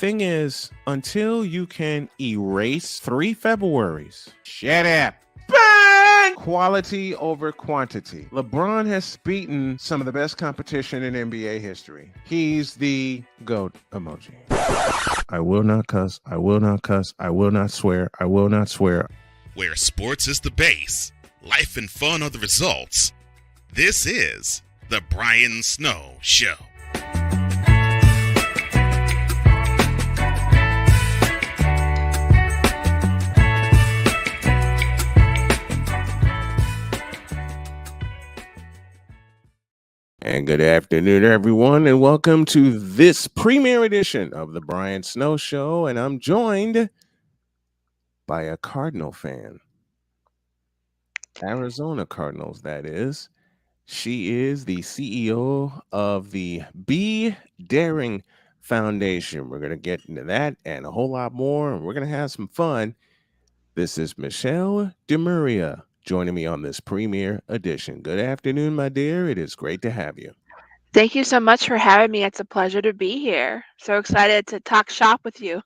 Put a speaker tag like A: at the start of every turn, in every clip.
A: thing is, until you can erase 3 Februaries, shut up. Bang! Quality over quantity. LeBron has beaten some of the best competition in NBA history. He's the GOAT emoji. I will not cuss. I will not cuss. I will not swear. I will not swear.
B: Where sports is the base, life and fun are the results. This is the Brian Snow Show.
A: And good afternoon, everyone, and welcome to this premiere edition of the Brian Snow Show. And I'm joined by a Cardinal fan, Arizona Cardinals, that is. She is the CEO of the Be Daring Foundation. We're going to get into that and a whole lot more, and we're going to have some fun. This is Michelle DiMuria joining me on this premiere edition. Good afternoon, my dear. It is great to have you.
C: Thank you so much for having me. It's a pleasure to be here. So excited to talk shop with you.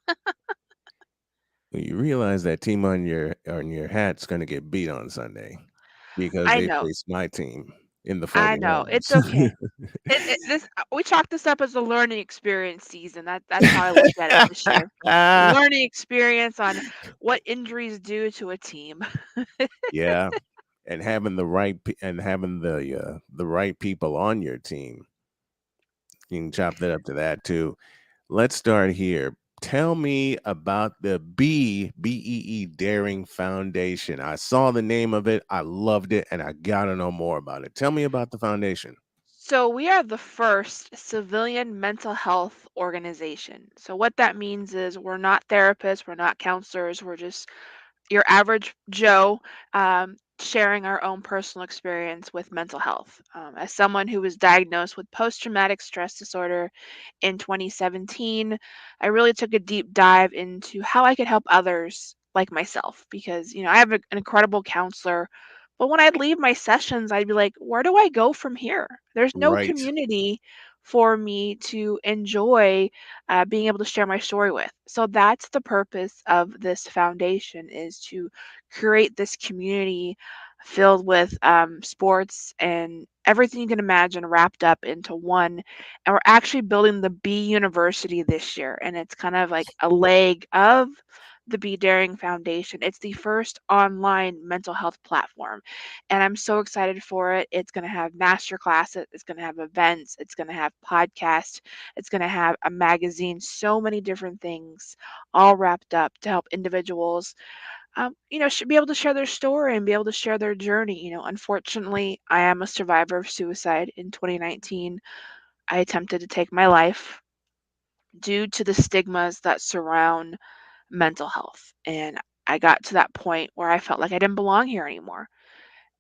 A: You realize that team on your hat's going to get beat on Sunday because
C: I
A: they
C: know.
A: faced my team in the
C: I know.
A: 49ers.
C: It's okay. We chalk this up as a learning experience season. That's how I look at it this year. Learning experience on what injuries do to a team.
A: Yeah, and having the right right people on your team. You can chop that up to that too. Let's start here. Tell me about the BEE Daring Foundation. I saw the name of it, I loved it, and I got to know more about it. Tell me about the foundation.
C: So we are the first civilian mental health organization. So what that means is we're not therapists, we're not counselors, we're just your average Joe sharing our own personal experience with mental health. As someone who was diagnosed with post traumatic stress disorder in 2017, I really took a deep dive into how I could help others like myself because, I have an incredible counselor. But when I'd leave my sessions, I'd be like, where do I go from here? There's no
A: Right.
C: community for me to enjoy being able to share my story with. So that's the purpose of this foundation is to create this community filled with sports and everything you can imagine wrapped up into one. And we're actually building the B University this year, and it's kind of like a leg of the Be Daring Foundation. It's the first online mental health platform, and I'm so excited for it. It's going to have master classes, it's going to have events, it's going to have podcasts, it's going to have a magazine, so many different things all wrapped up to help individuals should be able to share their story and be able to share their journey. Unfortunately, I am a survivor of suicide. In 2019, I attempted to take my life due to the stigmas that surround mental health. And I got to that point where I felt like I didn't belong here anymore.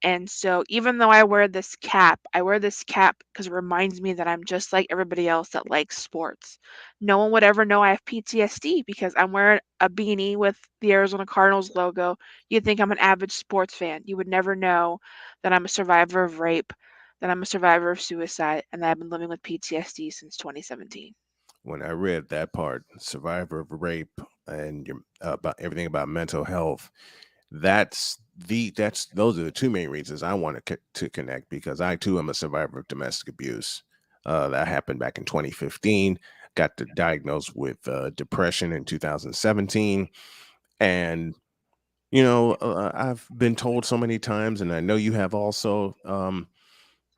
C: And so even though I wear this cap because it reminds me that I'm just like everybody else that likes sports. No one would ever know I have PTSD because I'm wearing a beanie with the Arizona Cardinals logo. You'd think I'm an avid sports fan. You would never know that I'm a survivor of rape, that I'm a survivor of suicide, and that I've been living with PTSD since 2017.
A: When I read that part, survivor of rape and about everything about mental health, those are the two main reasons I wanted to connect, because I too am a survivor of domestic abuse. That happened back in 2015. Got diagnosed with depression in 2017, and I've been told so many times, and I know you have also.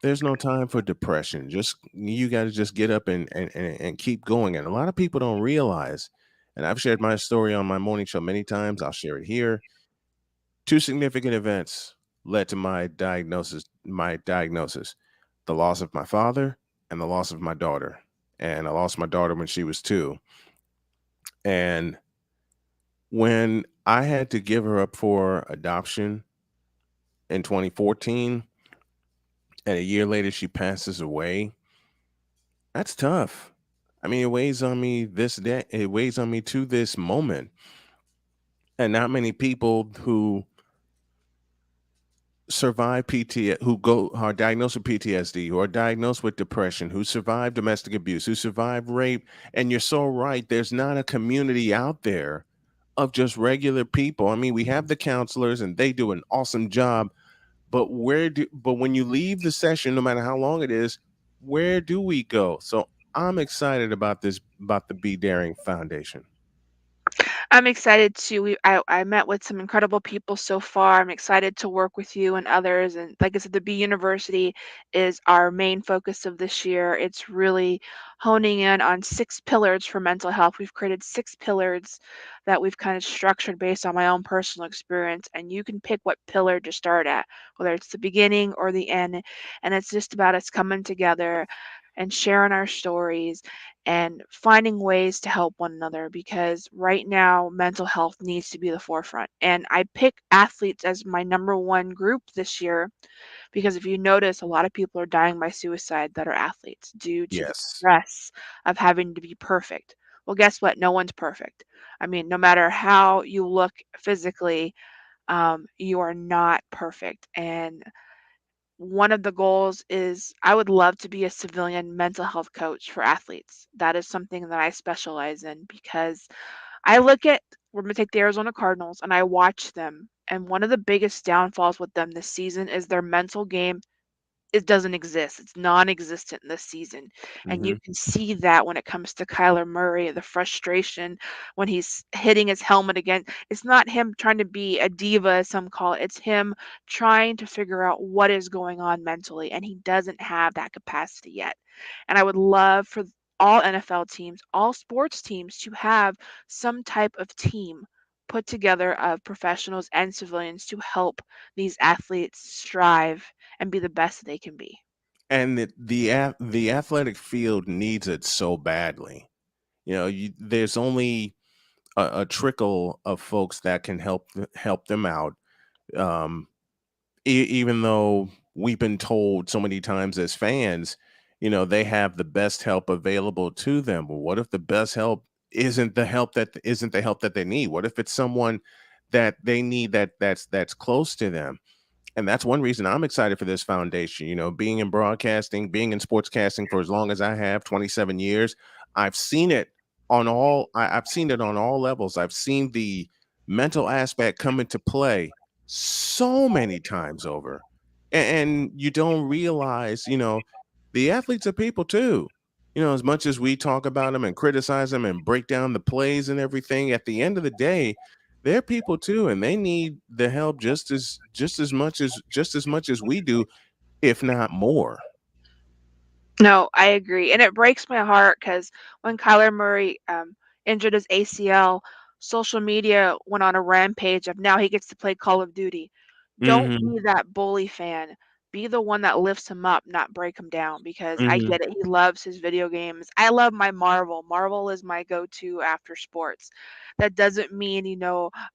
A: There's no time for depression. You got to just get up and keep going. And a lot of people don't realize, and I've shared my story on my morning show many times. I'll share it here. 2 significant events led to my diagnosis. The loss of my father and the loss of my daughter. And I lost my daughter when she was 2. And when I had to give her up for adoption in 2014, and a year later she passes away, that's tough. I mean, it weighs on me this day. It weighs on me to this moment. And not many people who survive PT, who are diagnosed with PTSD, who are diagnosed with depression, who survive domestic abuse, who survive rape. And you're so right. There's not a community out there of just regular people. I mean, we have the counselors and they do an awesome job, but but when you leave the session, no matter how long it is, where do we go? So I'm excited about about the Be Daring Foundation.
C: I'm excited to. I met with some incredible people so far. I'm excited to work with you and others. And like I said, the B University is our main focus of this year. It's really honing in on 6 pillars for mental health. We've created 6 pillars that we've kind of structured based on my own personal experience. And you can pick what pillar to start at, whether it's the beginning or the end. And it's just about us coming together and sharing our stories and finding ways to help one another, because right now mental health needs to be the forefront. And I pick athletes as my number one group this year because if you notice, a lot of people are dying by suicide that are athletes due to the
A: Yes.
C: stress of having to be perfect. Well, guess what? No one's perfect. I mean, no matter how you look physically, you are not perfect. And one of the goals is I would love to be a civilian mental health coach for athletes. That is something that I specialize in because I look at, we're going to take the Arizona Cardinals, and I watch them. And one of the biggest downfalls with them this season is their mental game, it doesn't exist. It's non-existent this season. And you
A: Hmm.
C: can see that when it comes to Kyler Murray, the frustration when he's hitting his helmet again. It's not him trying to be a diva, as some call it. It's him trying to figure out what is going on mentally, and he doesn't have that capacity yet. And I would love for all NFL teams, all sports teams to have some type of team put together of professionals and civilians to help these athletes strive and be the best they can be.
A: And the athletic field needs it so badly. There's only a trickle of folks that can help them out. Um, even though we've been told so many times as fans, they have the best help available to them. But what if the best help isn't the help that they need? What if it's someone that they need that's close to them? And that's one reason I'm excited for this foundation. Being in broadcasting, being in sportscasting for as long as I have, 27 years, I've seen it I've seen it on all levels. I've seen the mental aspect come into play so many times over. And you don't realize, the athletes are people too. As much as we talk about them and criticize them and break down the plays and everything, at the end of the day, they're people too, and they need the help just as much as we do, if not more.
C: No, I agree. And it breaks my heart because when Kyler Murray injured his ACL, social media went on a rampage of now he gets to play Call of Duty. Don't
A: Hmm.
C: be that bully fan. Be the one that lifts him up, not break him down, because I
A: Hmm.
C: get it. He loves his video games. I love my Marvel. Marvel is my go to after sports. That doesn't mean,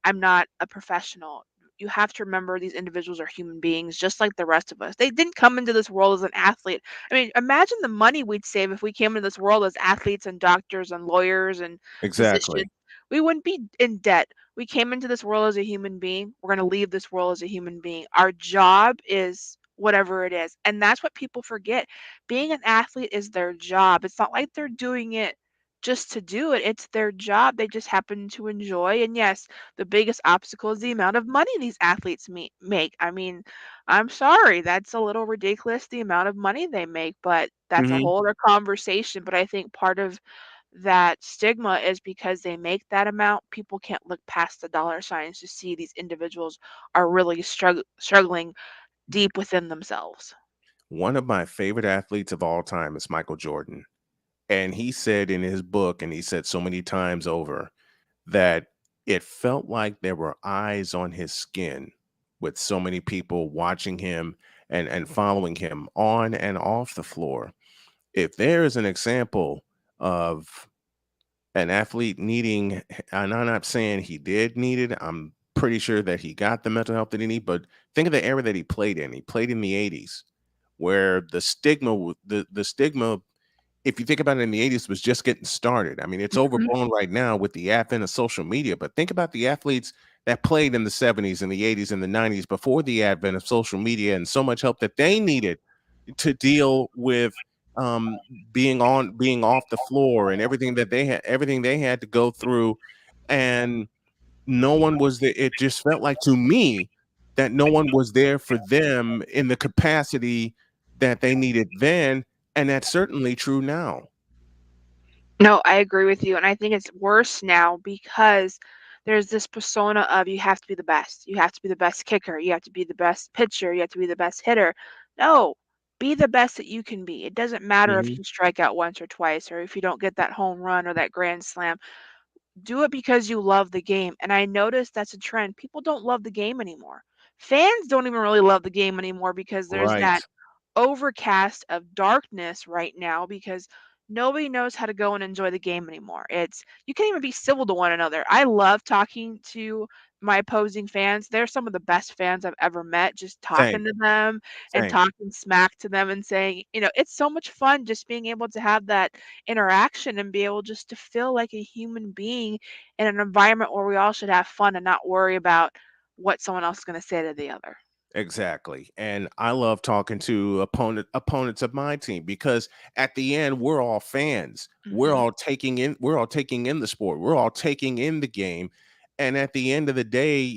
C: I'm not a professional. You have to remember these individuals are human beings just like the rest of us. They didn't come into this world as an athlete. I mean, imagine the money we'd save if we came into this world as athletes and doctors and lawyers and physicians.
A: Exactly.
C: We wouldn't be in debt. We came into this world as a human being. We're going to leave this world as a human being. Our job is whatever it is. And that's what people forget. Being an athlete is their job. It's not like they're doing it just to do it. It's their job. They just happen to enjoy. And yes, the biggest obstacle is the amount of money these athletes make. I mean, I'm sorry, that's a little ridiculous the amount of money they make, but that's a
A: Hmm.
C: whole other conversation. But I think part of that stigma is because they make that amount, people can't look past the dollar signs to see these individuals are really struggling deep within themselves.
A: One of my favorite athletes of all time is Michael Jordan. And he said in his book, and he said so many times over, that it felt like there were eyes on his skin with so many people watching him and following him on and off the floor. If there is an example of an athlete needing, and I'm not saying he did need it, I'm pretty sure that he got the mental health that he need, but think of the era that he played in. He played in the 80s, where the stigma if you think about it, in the 80s was just getting started. I mean, it's
C: Mhm.
A: overblown right now with the advent of social media, but think about the athletes that played in the 70s and the 80s and the 90s before the advent of social media and so much help that they needed to deal with um being off the floor and everything they had to go through, and no one was there. It just felt like to me that no one was there for them in the capacity that they needed then, and that's certainly true now.
C: No, I agree with you, and I think it's worse now because there's this persona of you have to be the best. You have to be the best kicker. You have to be the best pitcher. You have to be the best hitter. No, be the best that you can be. It doesn't matter if
A: Mhm.
C: you strike out once or twice or if you don't get that home run or that grand slam. Do it because you love the game. And I noticed that's a trend. People don't love the game anymore. Fans don't even really love the game anymore because there's
A: Right.
C: that overcast of darkness right now because nobody knows how to go and enjoy the game anymore. It's you can't even be civil to one another. I love talking to my opposing fans. They're some of the best fans I've ever met, just
A: Same,
C: talking to them and
A: same.
C: talking smack to them and saying, it's so much fun just being able to have that interaction and be able just to feel like a human being in an environment where we all should have fun and not worry about what someone else is going to say to the other.
A: Exactly. And I love talking to opponents of my team because at the end we're all fans.
C: Mhm.
A: We're all taking in the sport. We're all taking in the game. And at the end of the day,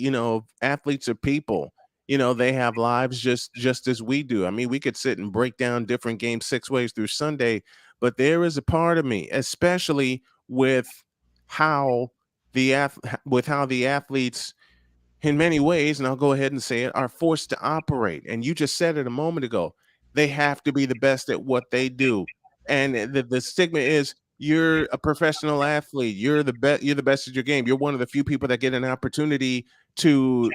A: athletes are people. They have lives just as we do. I mean, we could sit and break down different games 6 ways through Sunday, but there is a part of me, especially with how how the athletes in many ways, and I'll go ahead and say it, are forced to operate. And you just said it a moment ago. They have to be the best at what they do. And the stigma is you're a professional athlete. You're the best at your game. You're one of the few people that get an opportunity to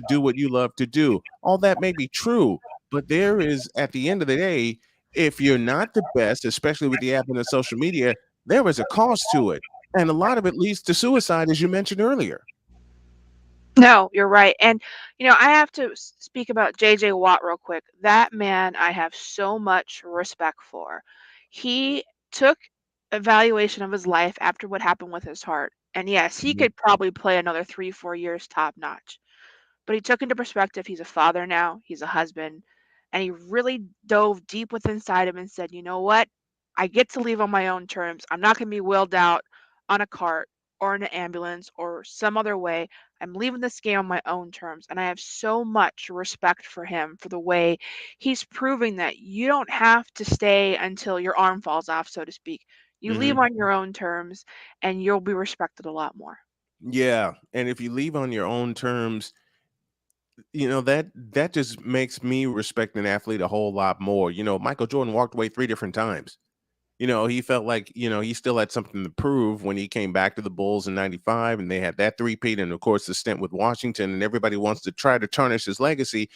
A: do what you love to do. All that may be true, but there is at the end of the day, if you're not the best, especially with the advent of social media, there is a cost to it. And a lot of it leads to suicide, as you mentioned earlier.
C: No, you're right. And, I have to speak about JJ Watt real quick. That man I have so much respect for. He took evaluation of his life after what happened with his heart. And yes, he
A: Mhm,
C: could probably play another 3, 4 years top notch. But he took into perspective he's a father now, he's a husband, and he really dove deep within inside him and said, "You know what? I get to leave on my own terms. I'm not going to be wheeled out on a cart or in an ambulance or some other way. I'm leaving this game on my own terms." And I have so much respect for him for the way he's proving that you don't have to stay until your arm falls off, so to speak. You leave
A: mhm.
C: on your own terms and you'll be respected a lot more.
A: Yeah, and if you leave on your own terms, that just makes me respect an athlete a whole lot more. Michael Jordan walked away 3 different times. He felt like, he still had something to prove when he came back to the Bulls in 95 and they had that three-peat and of course the stint with Washington, and everybody wants to try to tarnish his legacy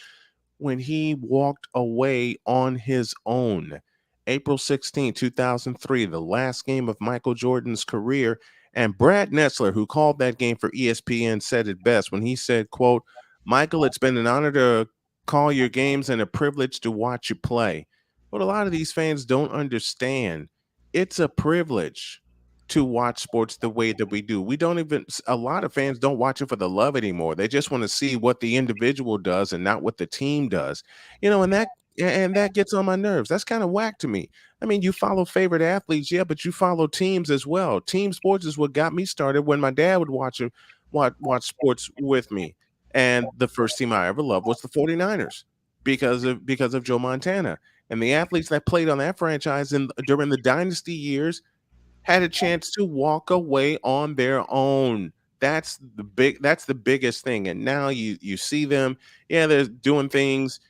A: when he walked away on his own. April 16, 2003, the last game of Michael Jordan's career. And Brad Nessler, who called that game for ESPN, said it best when he said, quote, "Michael, it's been an honor to call your games and a privilege to watch you play." What a lot of these fans don't understand, it's a privilege to watch sports the way that we do. We don't even A lot of fans don't watch it for the love anymore. They just want to see what the individual does and not what the team does. And that gets on my nerves. That's kind of whack to me. I mean, you follow favorite athletes, yeah, but you follow teams as well. Team sports is what got me started when my dad would watch sports with me. And the first team I ever loved was the 49ers because of Joe Montana. And the athletes that played on that franchise during the dynasty years had a chance to walk away on their own. That's the biggest thing. And now you see them, yeah, they're doing things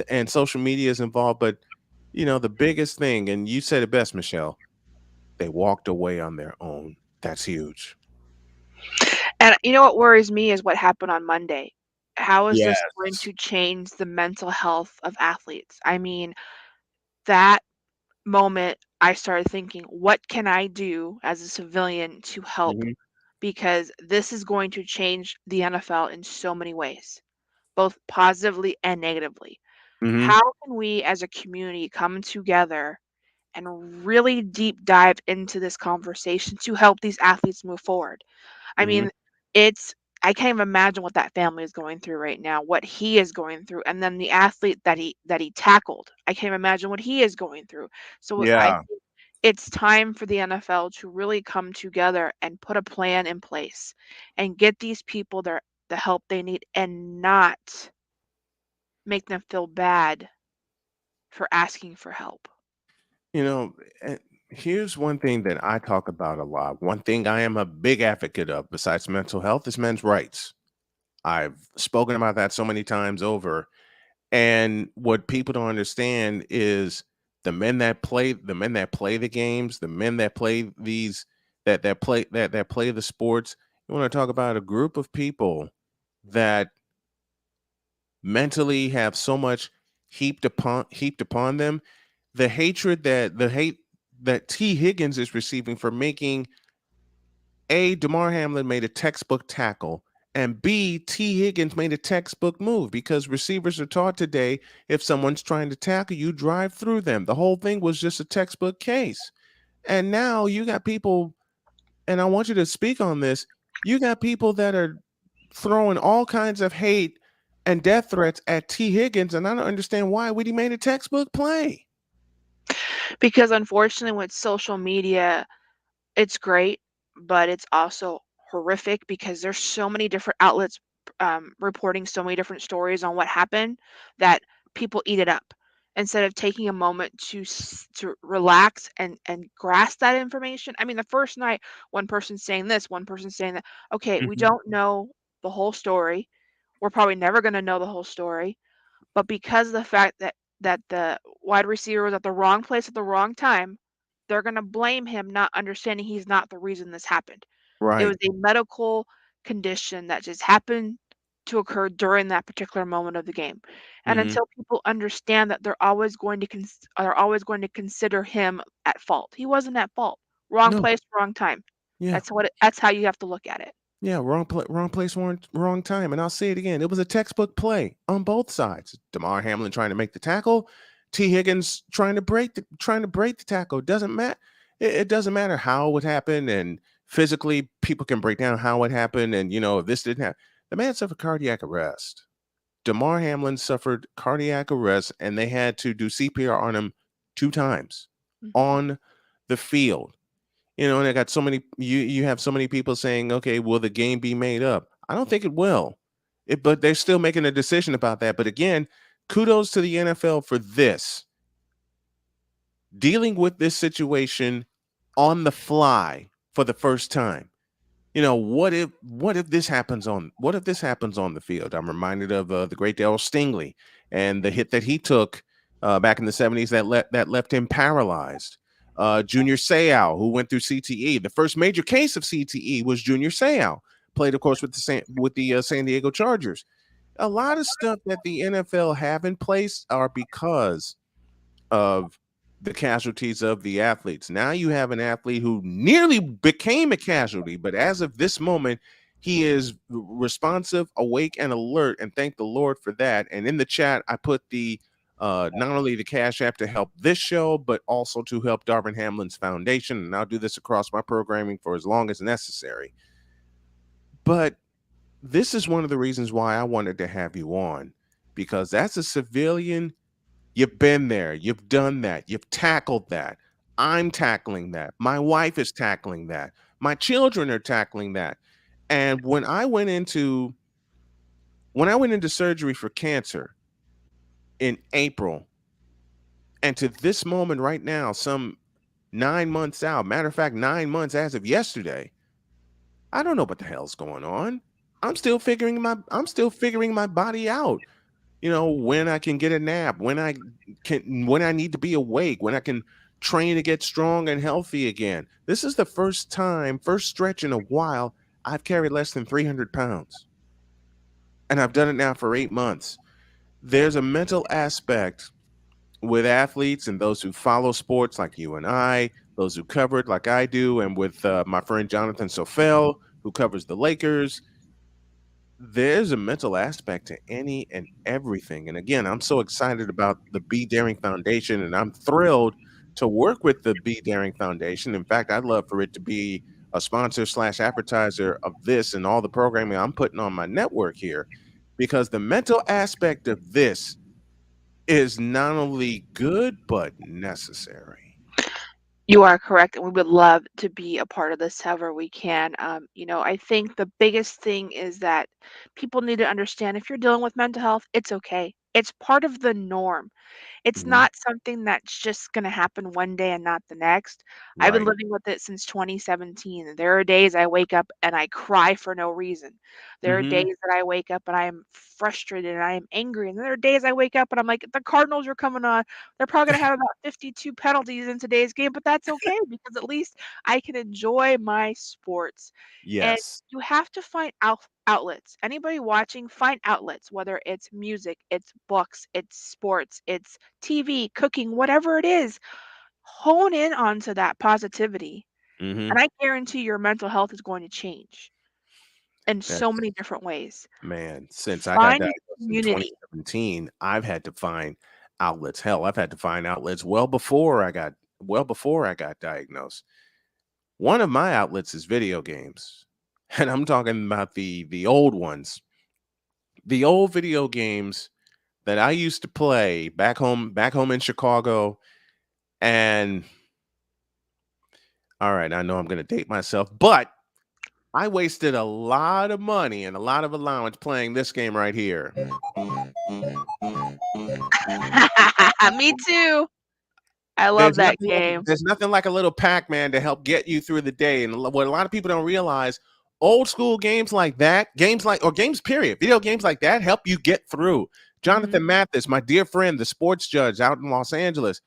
A: and social media is involved, but the biggest thing, and you said it best, Michelle, they walked away on their own. That's huge.
C: And you know what worries me is what happened on Monday. How is this going
A: Yes.
C: to change the mental health of athletes? I mean, that moment I started thinking, what can I do as a civilian to help?
A: Hmm.
C: Because this is going to change the NFL in so many ways, both positively and negatively.
A: Hmm.
C: How can we as a community come together and really deep dive into this conversation to help these athletes move forward. I
A: Hmm.
C: mean, it's I can't even imagine what that family is going through right now, what he is going through, and then the athlete that he tackled. I can't imagine what he is going through. So I
A: Yeah.
C: think it's time for the NFL to really come together and put a plan in place and get these people the help they need and not make them feel bad for asking for help.
A: You know, eh, here's one thing that I talk about a lot. One thing I am a big advocate of, besides mental health, is men's rights. I've spoken about that so many times over. And what people don't understand is the men that play the games, the men that play these that play the sports. You want to talk about a group of people that mentally have so much heaped upon them. The hate that T. Higgins is receiving for making A, DeMar Hamlin made a textbook tackle, and B, T. Higgins made a textbook move because receivers are taught today if someone's trying to tackle you, drive through them. The whole thing was just a textbook case. And now you got people, and I want you to speak on this. You got people that are throwing all kinds of hate and death threats at T. Higgins, and I don't understand why would he made a textbook play.
C: Because unfortunately with social media, it's great, but it's also horrific because there's so many different outlets reporting so many different stories on what happened that people eat it up instead of taking a moment to relax and grasp that information. I mean, the first night, one person's saying this, one person's saying that. Okay, we
A: Mhm.
C: don't know the whole story. We're probably never going to know the whole story, but because of the fact that the wide receiver was at the wrong place at the wrong time, they're gonna blame him not understanding he's not the reason this happened. It was
A: Right.
C: a medical condition that just happened to occur during that particular moment of the game. And
A: Hmm.
C: until people understand that they're always going to consider him at fault. He wasn't at fault. Wrong
A: No.
C: place, wrong time.
A: Yeah.
C: That's how you have to look at it.
A: Yeah, wrong place, wrong time. And I'll say it again. It was a textbook play on both sides. Damar Hamlin trying to make the tackle, T. Higgins trying to break the tackle. Doesn't matter. It doesn't matter how it happened, and physically people can break down how it happened. And if this didn't happen, the man suffered cardiac arrest. Damar Hamlin suffered cardiac arrest, and they had to do CPR on him 2 times
C: Mhm.
A: on the field. And I got so many you have so many people saying, "Okay, will the game be made up?" I don't think it will. But they're still making a decision about that. But again, kudos to the NFL for this, dealing with this situation on the fly for the first time. What if this happens on the field? I'm reminded of the great Darryl Stingley and the hit that he took back in the '70s that left him paralyzed. Junior Seau, who went through CTE. The first major case of CTE was Junior Seau, played of course with the San Diego Chargers. A lot of stuff that the NFL have in place are because of the casualties of the athletes. Now you have an athlete who nearly became a casualty, but as of this moment, he is responsive, awake, and alert. And thank the Lord for that. And in the chat, I put the not only the Cash App to help this show, but also to help Darvin Hamlin's foundation. And I'll do this across my programming for as long as necessary. But this is one of the reasons why I wanted to have you on, because that's a civilian. You've been there. You've done that. You've tackled that. I'm tackling that. My wife is tackling that. My children are tackling that. And when I went into surgery for cancer in April, and to this moment right now, some 9 months out, matter of fact, 9 months as of yesterday, I don't know what the hell's going on. I'm still figuring my body out. When I can get a nap, when I need to be awake, when I can train to get strong and healthy again. This is the first stretch in a while I've carried less than 300 pounds. And I've done it now for 8 months. There's a mental aspect with athletes and those who follow sports like you and I, those who cover it like I do, and with my friend Jonathan Sofel, who covers the Lakers. There's a mental aspect to any and everything. And again, I'm so excited about the Be Daring Foundation, and I'm thrilled to work with the Be Daring Foundation. In fact, I'd love for it to be a sponsor slash advertiser of this and all the programming I'm putting on my network here, because the mental aspect of this is not only good but necessary.
C: You are correct, and we would love to be a part of this however we can. I think the biggest thing is that people need to understand if you're dealing with mental health, it's okay. It's part of the norm. It's
A: Hmm.
C: not something that's just gonna happen one day and not the next. I've been
A: Right.
C: living with it since 2017, and there are days I wake up and I cry for no reason. There are
A: Hmm.
C: days that I wake up and I am frustrated and I am angry, and then there are days I wake up and I'm like, "The Cardinals are coming on. They're probably gonna have about 52 penalties in today's game, but that's okay because at least I can enjoy my sports." And
A: Yes.
C: you have to find outlets. Anybody watching, find outlets, whether it's music, it's books, it's sports, it's TV, cooking, whatever it is. Hone in onto that positivity,
A: Hmm.
C: and I guarantee your mental health is going to change in so
A: That's
C: many different ways.
A: Man, since I got
C: Find a
A: diagnosed in
C: community.
A: 2017, I've had to find outlets. Hell, I've had to find outlets well before I got diagnosed. One of my outlets is video games. And I'm talking about the old ones. The old video games that I used to play back home in Chicago. And all right, I know I'm going to date myself, but I wasted a lot of money and a lot of allowance playing this game right here.
C: Me too. I love that game.
A: There's nothing like a little Pac-Man to help get you through the day. And what a lot of people don't realize, old school games like that, games period, video games like that help you get through.
C: Mhm.
A: Jonathan Mathis, my dear friend, the sports judge out in Los Angeles,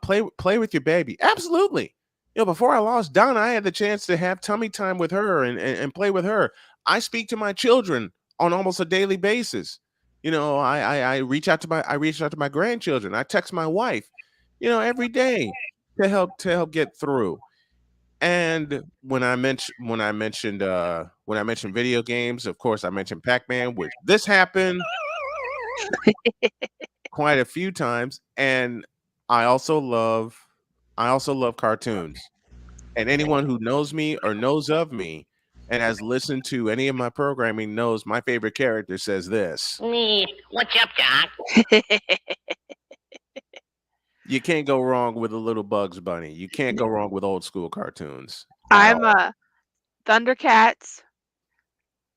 A: play with your baby. Absolutely. Before I lost Donna, I had the chance to have tummy time with her and play with her. I speak to my children on almost a daily basis. I reach out to my grandchildren. I text my wife, every day to help get through. And when I mentioned video games, of course I mentioned Pac-Man, which this happened quite a few times. And I also love I also love cartoons. And anyone who knows me or knows of me and has listened to any of my programming knows my favorite character says this.
D: What's up, Doc?
A: You can't go wrong with a little Bugs Bunny. You can't go wrong with old school cartoons at
C: I'm
A: all.
C: a Thundercats,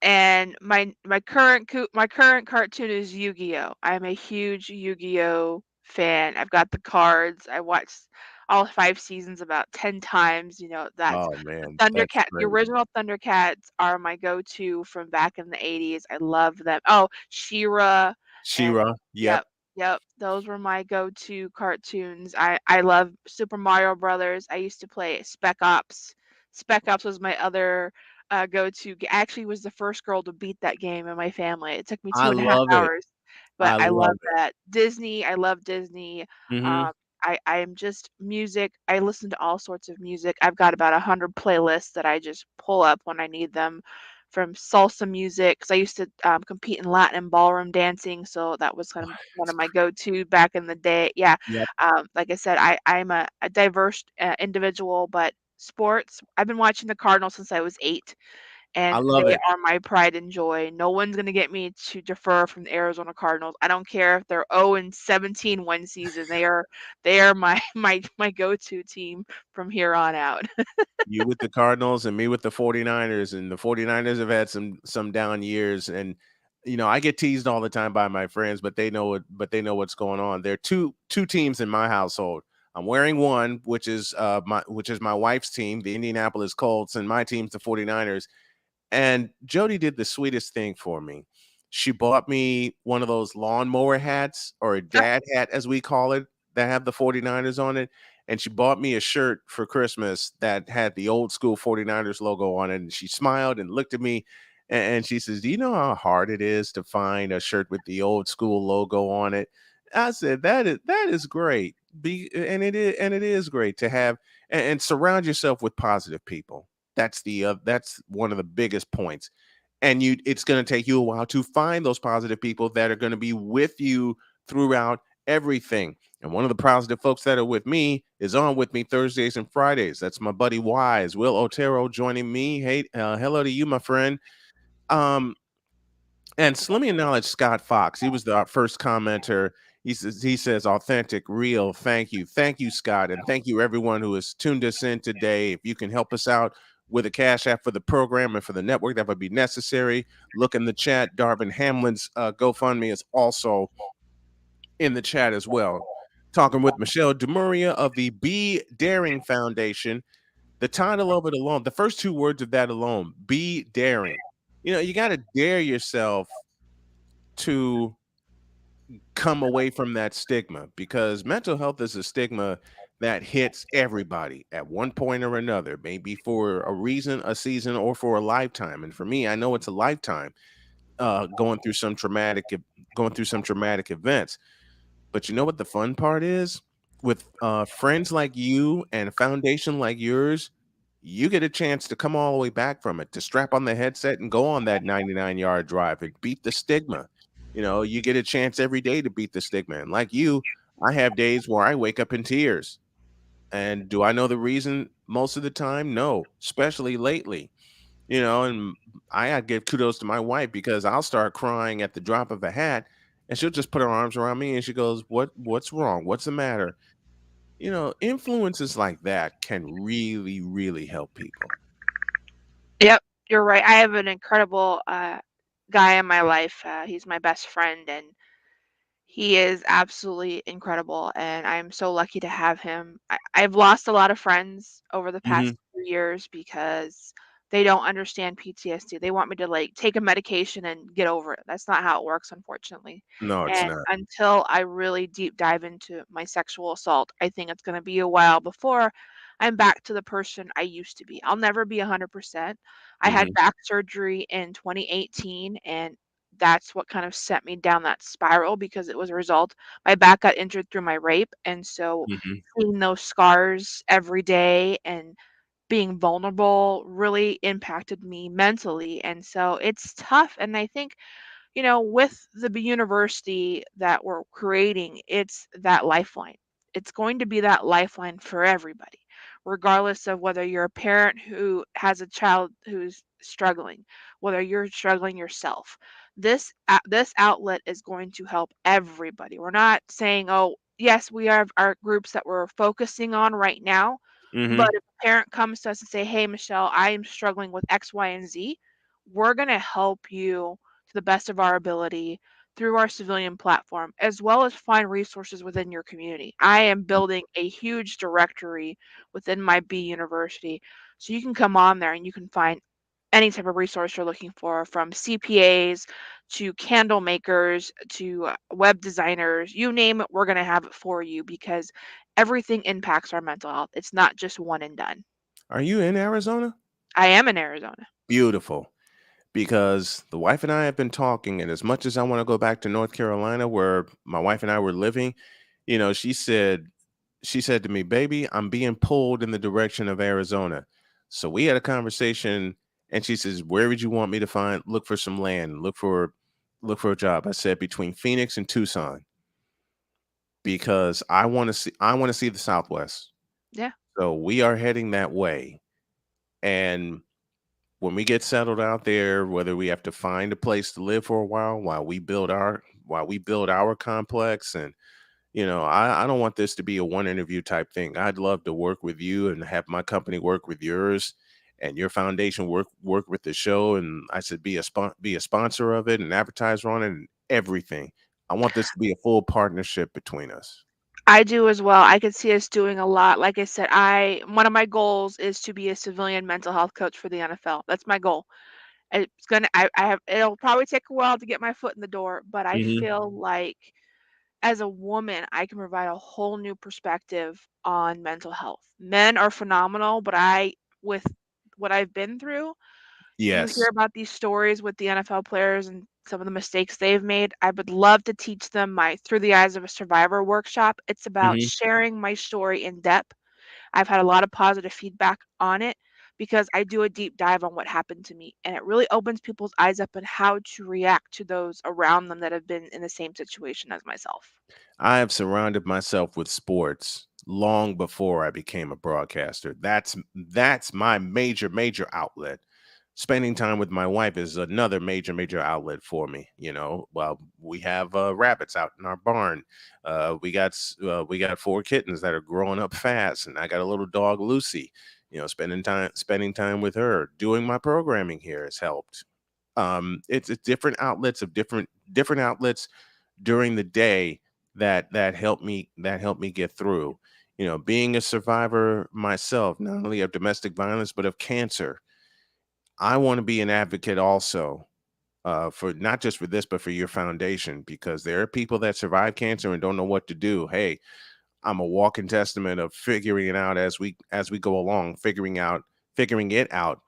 C: and my current cartoon is Yu-Gi-Oh! I'm a huge Yu-Gi-Oh! Fan. I've got the cards. I watched all 5 seasons about 10 times. That's
A: Oh man, that's
C: the
A: great.
C: original Thundercats are my go-to from back in the 80s. I love them. Oh, She-Ra and
A: She-Ra,
C: yep,
A: yep.
C: yep, those were my go-to cartoons. I love Super Mario Brothers. I used to play Spec Ops. Spec Ops was my other go-to. Actually, was the first girl to beat that game in my family. It took me
A: I
C: 2.5
A: love it.
C: hours, but
A: I
C: I love
A: love it.
C: that. Disney, I love Disney.
A: Mhm.
C: Um, I am just music. I listen to all sorts of music. I've got about 100 playlists that I just pull up when I need them, from salsa music, because I used to compete in Latin and ballroom dancing, so that was kind of one of my go-to back in the day. Yeah,
A: Yep.
C: like I said, I'm a diverse individual, but sports. I've been watching the Cardinals since I was 8,
A: I
C: and
A: love
C: they
A: it.
C: are my pride and joy. No one's gonna get me to defer from the Arizona Cardinals. I don't care if they're 0 and 17 one season. They are my my go-to team from here on out.
A: You with the Cardinals and me with the 49ers, and the 49ers have had some down years. And I get teased all the time by my friends, but they know what's going on. There are two teams in my household. I'm wearing one, which is my wife's team, the Indianapolis Colts, and my team's the 49ers. And Jody did the sweetest thing for me. She bought me one of those lawnmower hats, or a dad hat, as we call it, that have the 49ers on it. And she bought me a shirt for Christmas that had the old school 49ers logo on it. And she smiled and looked at me, and she says, "Do you know how hard it is to find a shirt with the old school logo on it?" I said, "That is great. And it is great to have, and surround yourself with positive people. That's one of the biggest points. And it's going to take you a while to find those positive people that are going to be with you throughout everything. And one of the positive folks that are with me is on with me Thursdays and Fridays. That's my buddy Wise, Will Otero, joining me. Hey, hello to you, my friend. Um, and so let me acknowledge Scott Fox. He was the first commenter. He says authentic, real. Thank you, Scott, and thank you everyone who has tuned us in today. If you can help us out with a cash app for the program and for the network, that would be necessary. Look in the chat. Darvin Hamlin's GoFundMe is also in the chat as well. Talking with Michelle DiMuria of the Be Daring Foundation. The title of it alone, the first two words of that alone, be daring. You got to dare yourself to come away from that stigma, because mental health is a stigma that hits everybody at one point or another, maybe for a reason, a season, or for a lifetime. And for me, I know it's a lifetime, going through some traumatic events. But you know what the fun part is? With friends like you and a foundation like yours, you get a chance to come all the way back from it, to strap on the headset and go on that 99-yard drive and beat the stigma. You get a chance every day to beat the stigma. And like you, I have days where I wake up in tears. And do I know the reason most of the time? No, especially lately. And I gotta give kudos to my wife, because I'll start crying at the drop of a hat, and she'll just put her arms around me and she goes, What's wrong? What's the matter? Influences like that can really, really help people.
C: Yep, you're right. I have an incredible guy in my life. He's my best friend, and he is absolutely incredible, and I'm so lucky to have him. I've lost a lot of friends over the
A: Hmm.
C: past few years because they don't understand PTSD. They want me to like take a medication and get over it. That's not how it works, unfortunately.
A: No, it's
C: And
A: not.
C: until I really deep dive into my sexual assault, I think it's going to be a while before I'm back to the person I used to be. I'll never be 100%. I had
A: Hmm.
C: back surgery in 2018, and that's what kind of sent me down that spiral, because it was a result. My back got injured through my rape, and so
A: Hmm.
C: seeing those scars every day and being vulnerable really impacted me mentally, and so it's tough. And I think, with the university that we're creating, it's that lifeline. It's going to be that lifeline for everybody, regardless of whether you're a parent who has a child who's struggling, whether you're struggling yourself. This outlet is going to help everybody. We're not saying, oh, yes, we have our groups that we're focusing on right now, but
A: Hmm.
C: if a parent comes to us and say, "Hey, Michelle, I am struggling with X, Y, and Z," we're going to help you to the best of our ability through our civilian platform, as well as find resources within your community. I am building a huge directory within my B University, so you can come on there and you can find any type of resource you're looking for, from CPAs to candle makers to web designers, you name it, we're going to have it for you, because everything impacts our mental health. It's not just one and done.
A: Are you in Arizona?
C: I am in Arizona.
A: Beautiful. Because the wife and I have been talking, and as much as I want to go back to North Carolina, where my wife and I were living, she said to me, "Baby, I'm being pulled in the direction of Arizona." So we had a conversation, and she says, "Where would you want me to look for some land, look for a job?" I said, "Between Phoenix and Tucson, because I want to see the Southwest."
C: Yeah.
A: So we are heading that way. And when we get settled out there, whether we have to find a place to live for a while we build our complex. And I don't want this to be a one interview type thing. I'd love to work with you and have my company work with yours, and your foundation work with the show. And I said, be a sponsor of it and advertiser on it and everything. I want this to be a full partnership between us.
C: I do as well. I could see us doing a lot. Like I said, I one of my goals is to be a civilian mental health coach for the NFL. That's my goal. I have it'll probably take a while to get my foot in the door, but I
A: Hmm.
C: feel like as a woman, I can provide a whole new perspective on mental health. Men are phenomenal, but with what I've been through, you hear
A: Yes.
C: about these stories with the NFL players and some of the mistakes they've made. I would love to teach them my Through the Eyes of a Survivor workshop. It's about
A: Hmm.
C: sharing my story in depth. I've had a lot of positive feedback on it, because I do a deep dive on what happened to me, and it really opens people's eyes up on how to react to those around them that have been in the same situation as myself.
A: I have surrounded myself with sports long before I became a broadcaster. That's my major outlet. Spending time with my wife is another major outlet for me. Well, we have rabbits out in our barn. We got 4 kittens that are growing up fast, and I got a little dog, Lucy. Spending time with her, doing my programming here has helped. It's different outlets of different outlets during the day that helped me get through. Being a survivor myself, not only of domestic violence but of cancer, I want to be an advocate also, for not just for this but for your foundation, because there are people that survive cancer and don't know what to do. Hey, I'm a walking testament of figuring it out as we go along, figuring it out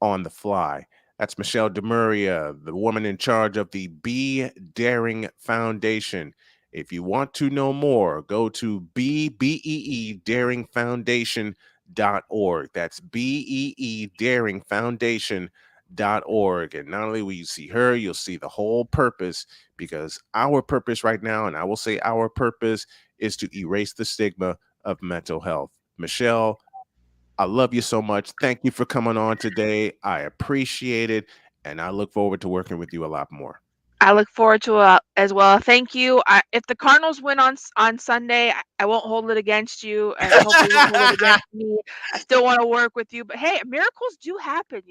A: on the fly. That's Michelle DiMuria, the woman in charge of the Be Daring Foundation. If you want to know more, go to daringfoundation.org. That's daringfoundation.org. And not only will you see her, you'll see the whole purpose, because our purpose right now, and I will say our purpose, is to erase the stigma of mental health. Michelle, I love you so much. Thank you for coming on today. I appreciate it, and I look forward to working with you a lot more.
C: I look forward to as well. Thank you. If the Cardinals win on Sunday, I won't hold it against you, and hopefully you won't hold it against me. I still want to work with you, but hey, miracles do happen.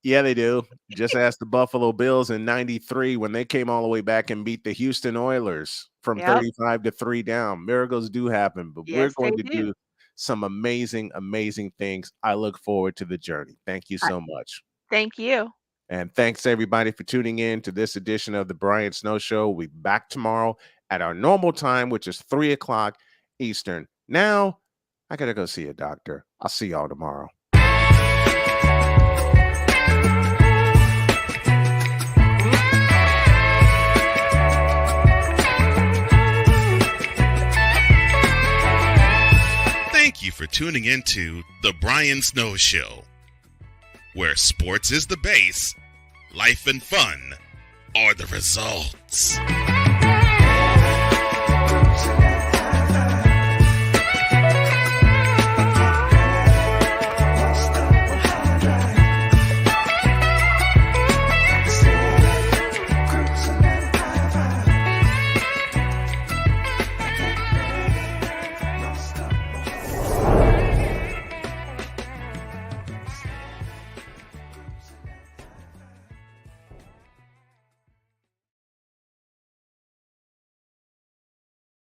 A: Yeah, they do. Just ask the Buffalo Bills in '93 when they came all the way back and beat the Houston Oilers from
C: Yep.
A: 35 to 3 down. Miracles do happen, but we're
C: Yes, they
A: going to
C: do.
A: do some amazing things. I look forward to the journey. Thank you
C: I-
A: so much.
C: Thank you.
A: And thanks everybody for tuning in to this edition of the Brian Snow Show. We'll be back tomorrow at our normal time, which is 3 o'clock Eastern. Now, I got to go see a doctor. I'll see y'all tomorrow.
B: Thank you for tuning into The Brian Snow Show, where sports is the base, life and fun are the results.